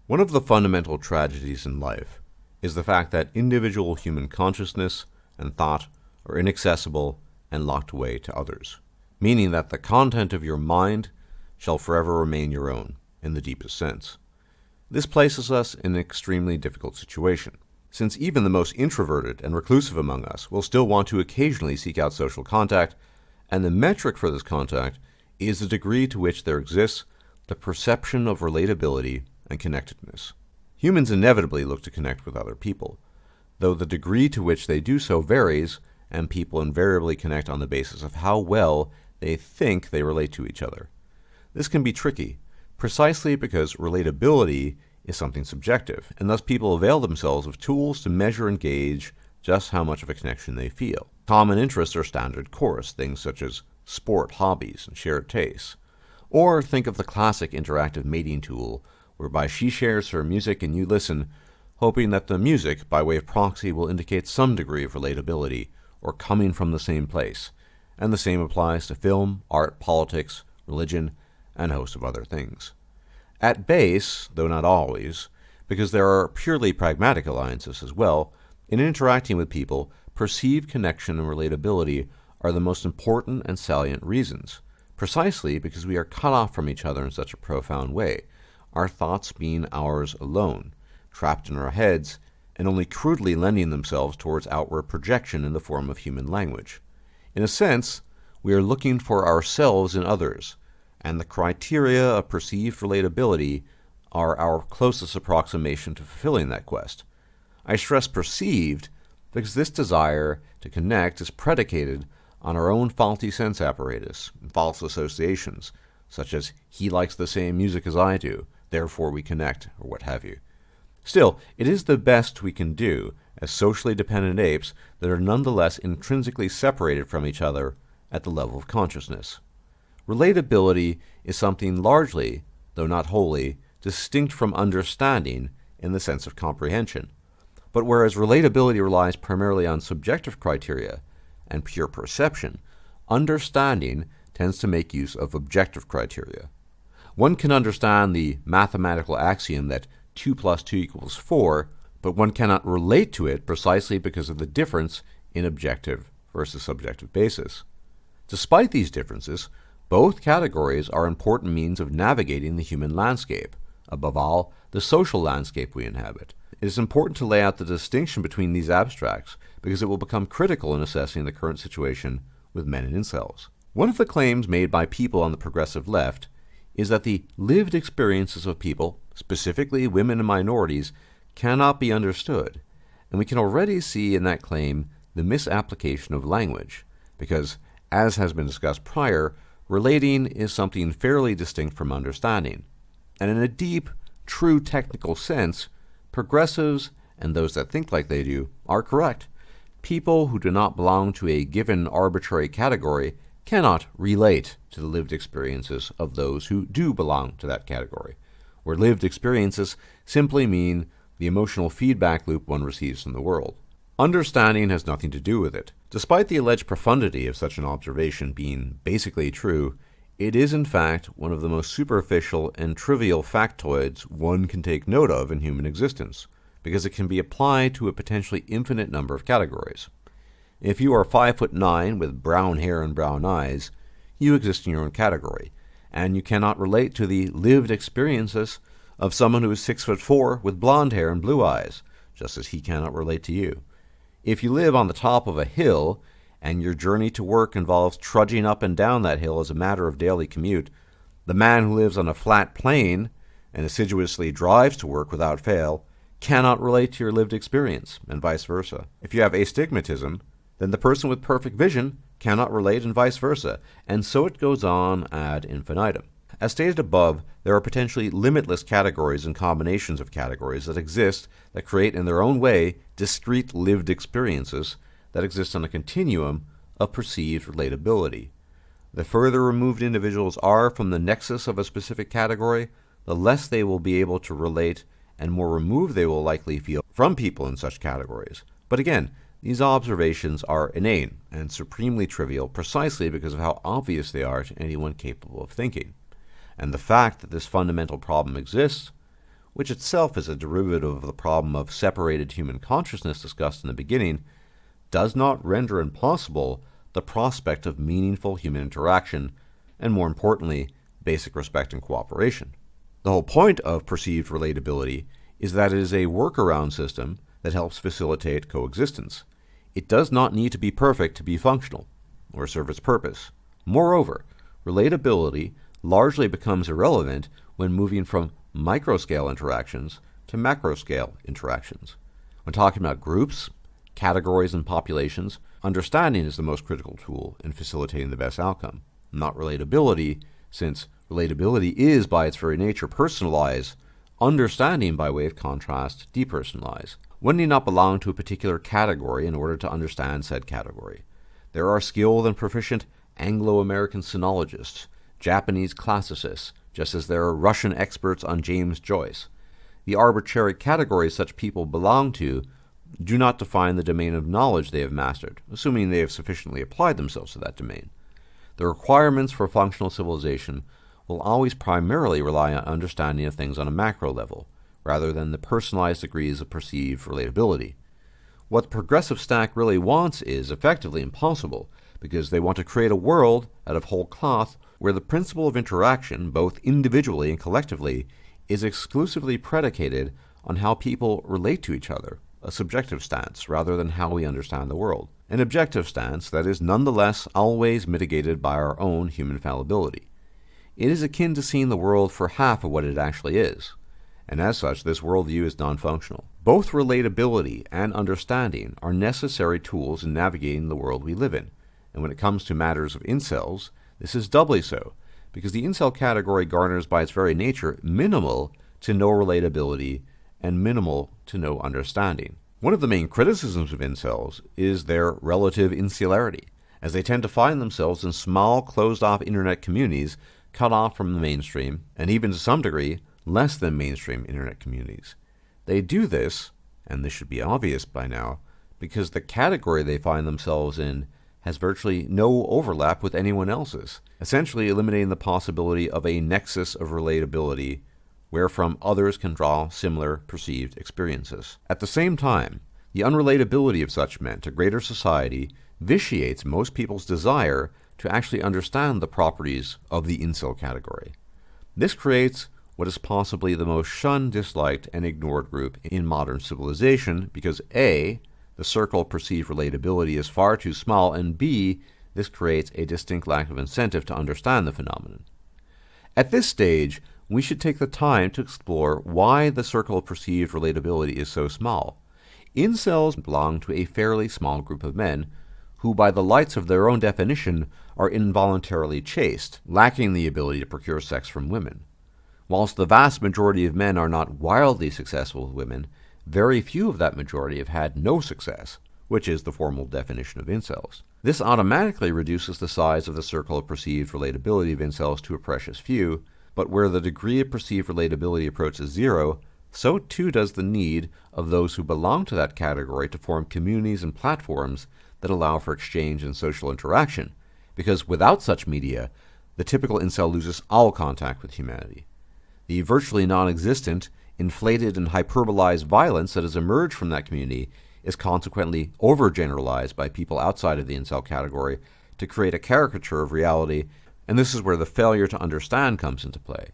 One of the fundamental tragedies in life is the fact that individual human consciousness and thought are inaccessible and locked away to others, meaning that the content of your mind shall forever remain your own, in the deepest sense. This places us in an extremely difficult situation, since even the most introverted and reclusive among us will still want to occasionally seek out social contact, and the metric for this contact is the degree to which there exists the perception of relatability and connectedness. Humans inevitably look to connect with other people, though the degree to which they do so varies, and people invariably connect on the basis of how well they think they relate to each other. This can be tricky, precisely because relatability is something subjective, and thus people avail themselves of tools to measure and gauge just how much of a connection they feel. Common interests are standard course, things such as sport, hobbies, and shared tastes. Or think of the classic interactive mating tool, whereby she shares her music and you listen, hoping that the music, by way of proxy, will indicate some degree of relatability, or coming from the same place. And the same applies to film, art, politics, religion, and a host of other things. At base, though not always, because there are purely pragmatic alliances as well, in interacting with people, perceived connection and relatability are the most important and salient reasons, precisely because we are cut off from each other in such a profound way, our thoughts being ours alone, trapped in our heads, and only crudely lending themselves towards outward projection in the form of human language. In a sense, we are looking for ourselves in others, and the criteria of perceived relatability are our closest approximation to fulfilling that quest. I stress perceived because this desire to connect is predicated on our own faulty sense apparatus and false associations, such as he likes the same music as I do, therefore we connect, or what have you. Still, it is the best we can do as socially dependent apes that are nonetheless intrinsically separated from each other at the level of consciousness. Relatability is something largely, though not wholly, distinct from understanding in the sense of comprehension. But whereas relatability relies primarily on subjective criteria and pure perception, understanding tends to make use of objective criteria. One can understand the mathematical axiom that 2 plus 2 equals 4, but one cannot relate to it precisely because of the difference in objective versus subjective basis. Despite these differences, both categories are important means of navigating the human landscape, above all, the social landscape we inhabit. It is important to lay out the distinction between these abstracts because it will become critical in assessing the current situation with men and incels. One of the claims made by people on the progressive left is that the lived experiences of people, specifically women and minorities, cannot be understood, and we can already see in that claim the misapplication of language, because, as has been discussed prior, relating is something fairly distinct from understanding, and in a deep, true technical sense, progressives and those that think like they do are correct. People who do not belong to a given arbitrary category cannot relate to the lived experiences of those who do belong to that category, where lived experiences simply mean the emotional feedback loop one receives from the world. Understanding has nothing to do with it. Despite the alleged profundity of such an observation being basically true, it is in fact one of the most superficial and trivial factoids one can take note of in human existence, because it can be applied to a potentially infinite number of categories. If you are 5'9" with brown hair and brown eyes, you exist in your own category, and you cannot relate to the lived experiences of someone who is 6'4" with blonde hair and blue eyes, just as he cannot relate to you. If you live on the top of a hill, and your journey to work involves trudging up and down that hill as a matter of daily commute, the man who lives on a flat plain and assiduously drives to work without fail cannot relate to your lived experience, and vice versa. If you have astigmatism, then the person with perfect vision cannot relate, and vice versa, and so it goes on ad infinitum. As stated above, there are potentially limitless categories and combinations of categories that exist that create in their own way discrete lived experiences that exist on a continuum of perceived relatability. The further removed individuals are from the nexus of a specific category, the less they will be able to relate and more removed they will likely feel from people in such categories. But again, these observations are inane and supremely trivial precisely because of how obvious they are to anyone capable of thinking. And the fact that this fundamental problem exists, which itself is a derivative of the problem of separated human consciousness discussed in the beginning, does not render impossible the prospect of meaningful human interaction, and more importantly, basic respect and cooperation. The whole point of perceived relatability is that it is a workaround system that helps facilitate coexistence. It does not need to be perfect to be functional or serve its purpose. Moreover, relatability largely becomes irrelevant when moving from microscale interactions to macroscale interactions. When talking about groups, categories, and populations, understanding is the most critical tool in facilitating the best outcome, not relatability, since relatability is by its very nature personalized, understanding by way of contrast depersonalized. One need not belong to a particular category in order to understand said category. There are skilled and proficient Anglo-American sinologists, Japanese classicists, just as there are Russian experts on James Joyce. The arbitrary categories such people belong to do not define the domain of knowledge they have mastered, assuming they have sufficiently applied themselves to that domain. The requirements for functional civilization will always primarily rely on understanding of things on a macro level, rather than the personalized degrees of perceived relatability. What the progressive stack really wants is effectively impossible, because they want to create a world out of whole cloth where the principle of interaction, both individually and collectively, is exclusively predicated on how people relate to each other, a subjective stance rather than how we understand the world, an objective stance that is nonetheless always mitigated by our own human fallibility. It is akin to seeing the world for half of what it actually is, and as such this worldview is non-functional. Both relatability and understanding are necessary tools in navigating the world we live in, and when it comes to matters of incels, this is doubly so, because the incel category garners by its very nature minimal to no relatability and minimal to no understanding. One of the main criticisms of incels is their relative insularity, as they tend to find themselves in small, closed-off internet communities cut off from the mainstream, and even to some degree, less than mainstream internet communities. They do this, and this should be obvious by now, because the category they find themselves in has virtually no overlap with anyone else's, essentially eliminating the possibility of a nexus of relatability wherefrom others can draw similar perceived experiences. At the same time, the unrelatability of such men to greater society vitiates most people's desire to actually understand the properties of the incel category. This creates what is possibly the most shunned, disliked, and ignored group in modern civilization because A, the circle of perceived relatability is far too small, and B, this creates a distinct lack of incentive to understand the phenomenon. At this stage, we should take the time to explore why the circle of perceived relatability is so small. Incels belong to a fairly small group of men who, by the lights of their own definition, are involuntarily chaste, lacking the ability to procure sex from women. Whilst the vast majority of men are not wildly successful with women, very few of that majority have had no success, which is the formal definition of incels. This automatically reduces the size of the circle of perceived relatability of incels to a precious few, but where the degree of perceived relatability approaches zero, so too does the need of those who belong to that category to form communities and platforms that allow for exchange and social interaction, because without such media, the typical incel loses all contact with humanity. The virtually non-existent, inflated and hyperbolized violence that has emerged from that community is consequently overgeneralized by people outside of the incel category to create a caricature of reality, and this is where the failure to understand comes into play.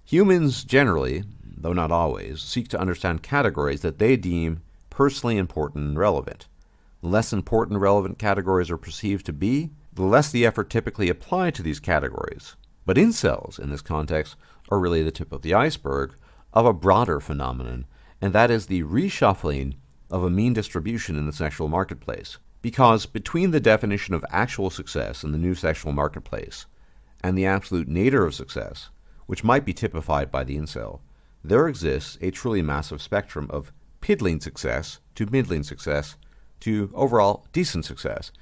Humans generally, though not always, seek to understand categories that they deem personally important and relevant. The less important relevant categories are perceived to be, the less the effort typically applied to these categories. But incels, in this context, are really the tip of the iceberg of a broader phenomenon, and that is the reshuffling of a mean distribution in the sexual marketplace. Because between the definition of actual success in the new sexual marketplace and the absolute nadir of success, which might be typified by the incel, there exists a truly massive spectrum of piddling success to middling success to overall decent success.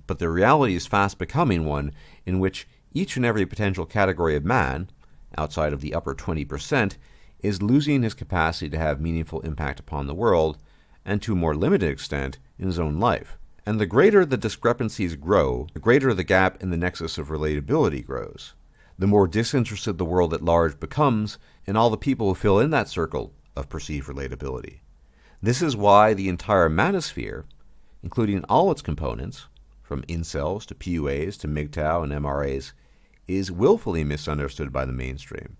But the reality is fast becoming one in which each and every potential category of man, outside of the upper 20%, is losing his capacity to have meaningful impact upon the world, and to a more limited extent in his own life. And the greater the discrepancies grow, the greater the gap in the nexus of relatability grows. the more disinterested the world at large becomes in all the people who fill in that circle of perceived relatability. This is why the entire Manosphere, including all its components, from incels to PUAs to MGTOW and MRAs, is willfully misunderstood by the mainstream,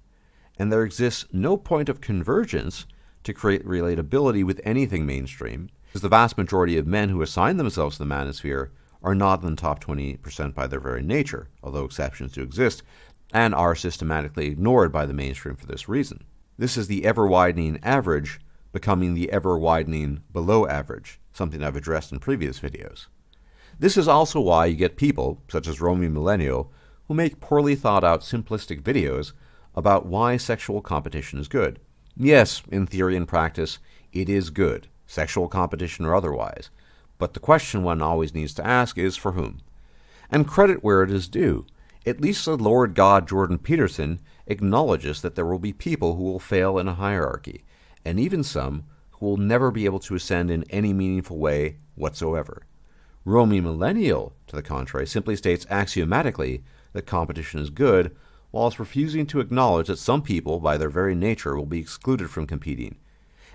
and there exists no point of convergence to create relatability with anything mainstream, because the vast majority of men who assign themselves to the Manosphere are not in the top 20% by their very nature, although exceptions do exist, and are systematically ignored by the mainstream for this reason. This is the ever-widening average becoming the ever-widening below average, something I've addressed in previous videos. This is also why you get people, such as Romy Millennial, who make poorly thought-out simplistic videos about why sexual competition is good. Yes, in theory and practice, it is good, sexual competition or otherwise, but the question one always needs to ask is for whom? And credit where it is due. At least the Lord God Jordan Peterson acknowledges that there will be people who will fail in a hierarchy, and even some who will never be able to ascend in any meaningful way whatsoever. Romy Millennial, to the contrary, simply states axiomatically that competition is good, whilst refusing to acknowledge that some people, by their very nature, will be excluded from competing.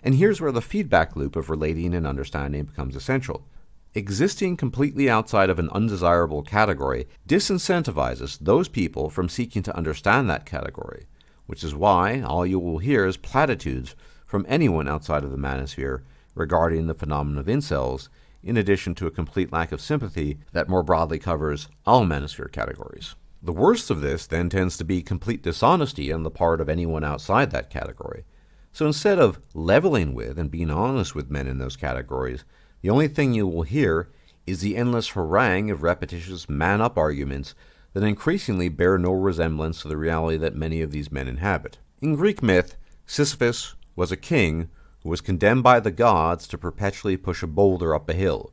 And here's where the feedback loop of relating and understanding becomes essential. Existing completely outside of an undesirable category disincentivizes those people from seeking to understand that category, which is why all you will hear is platitudes from anyone outside of the Manosphere regarding the phenomenon of incels, in addition to a complete lack of sympathy that more broadly covers all Manosphere categories. The worst of this then tends to be complete dishonesty on the part of anyone outside that category. So instead of leveling with and being honest with men in those categories, the only thing you will hear is the endless harangue of repetitious man-up arguments that increasingly bear no resemblance to the reality that many of these men inhabit. In Greek myth, Sisyphus was a king who was condemned by the gods to perpetually push a boulder up a hill,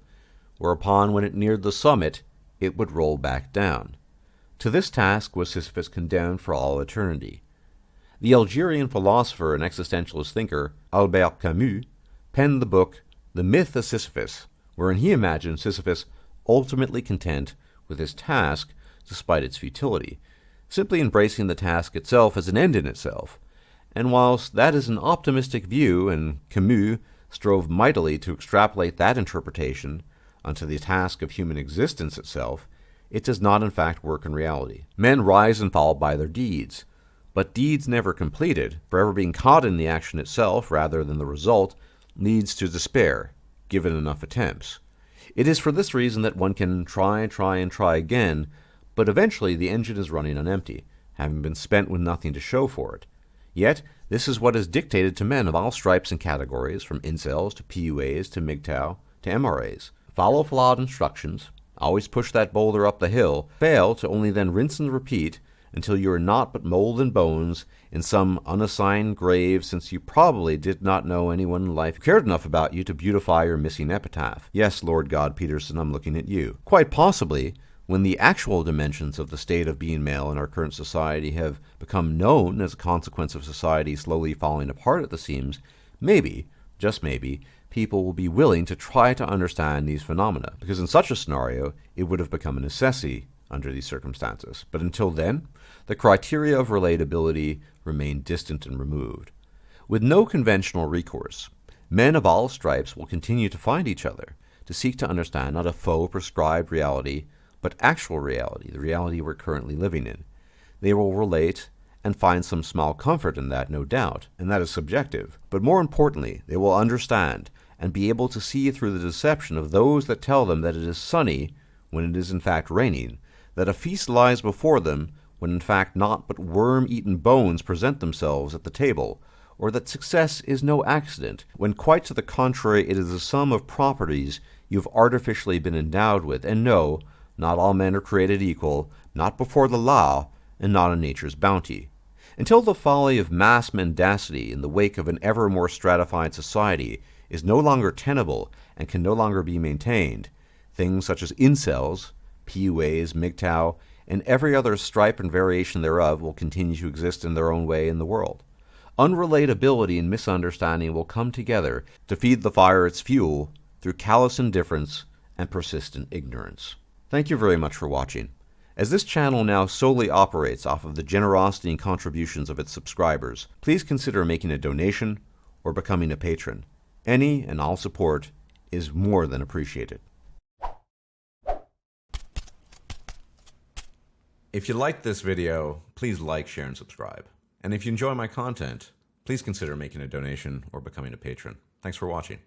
whereupon when it neared the summit, it would roll back down. To this task was Sisyphus condemned for all eternity. The Algerian philosopher and existentialist thinker Albert Camus penned the book The Myth of Sisyphus, wherein he imagined Sisyphus ultimately content with his task despite its futility, simply embracing the task itself as an end in itself. And whilst that is an optimistic view, and Camus strove mightily to extrapolate that interpretation onto the task of human existence itself, it does not in fact work in reality. Men rise and fall by their deeds, but deeds never completed, forever being caught in the action itself rather than the result, leads to despair, given enough attempts. It is for this reason that one can try again, but eventually the engine is running on empty, having been spent with nothing to show for it. Yet, this is what is dictated to men of all stripes and categories, from incels to PUAs to MGTOW to MRAs. Follow flawed instructions, always push that boulder up the hill, fail to only then rinse and repeat until you are naught but mold and bones in some unassigned grave, since you probably did not know anyone in life who cared enough about you to beautify your missing epitaph. Yes, Lord God Peterson, I'm looking at you. Quite possibly, when the actual dimensions of the state of being male in our current society have become known as a consequence of society slowly falling apart at the seams, maybe, just maybe, people will be willing to try to understand these phenomena, because in such a scenario, it would have become a necessity under these circumstances. But until then, the criteria of relatability remain distant and removed. With no conventional recourse, men of all stripes will continue to find each other, to seek to understand not a faux prescribed reality, but actual reality, the reality we're currently living in. They will relate and find some small comfort in that, no doubt, and that is subjective. But more importantly, they will understand and be able to see through the deception of those that tell them that it is sunny when it is in fact raining, that a feast lies before them when in fact naught but worm-eaten bones present themselves at the table, or that success is no accident, when quite to the contrary it is the sum of properties you've artificially been endowed with, and no, not all men are created equal, not before the law, and not on nature's bounty. Until the folly of mass mendacity in the wake of an ever more stratified society is no longer tenable and can no longer be maintained, things such as incels, PUAs, MGTOW, and every other stripe and variation thereof will continue to exist in their own way in the world. Unrelatability and misunderstanding will come together to feed the fire its fuel through callous indifference and persistent ignorance. Thank you very much for watching. As this channel now solely operates off of the generosity and contributions of its subscribers, please consider making a donation or becoming a patron. Any and all support is more than appreciated. If you liked this video, please like, share, and subscribe. And if you enjoy my content, please consider making a donation or becoming a patron. Thanks for watching.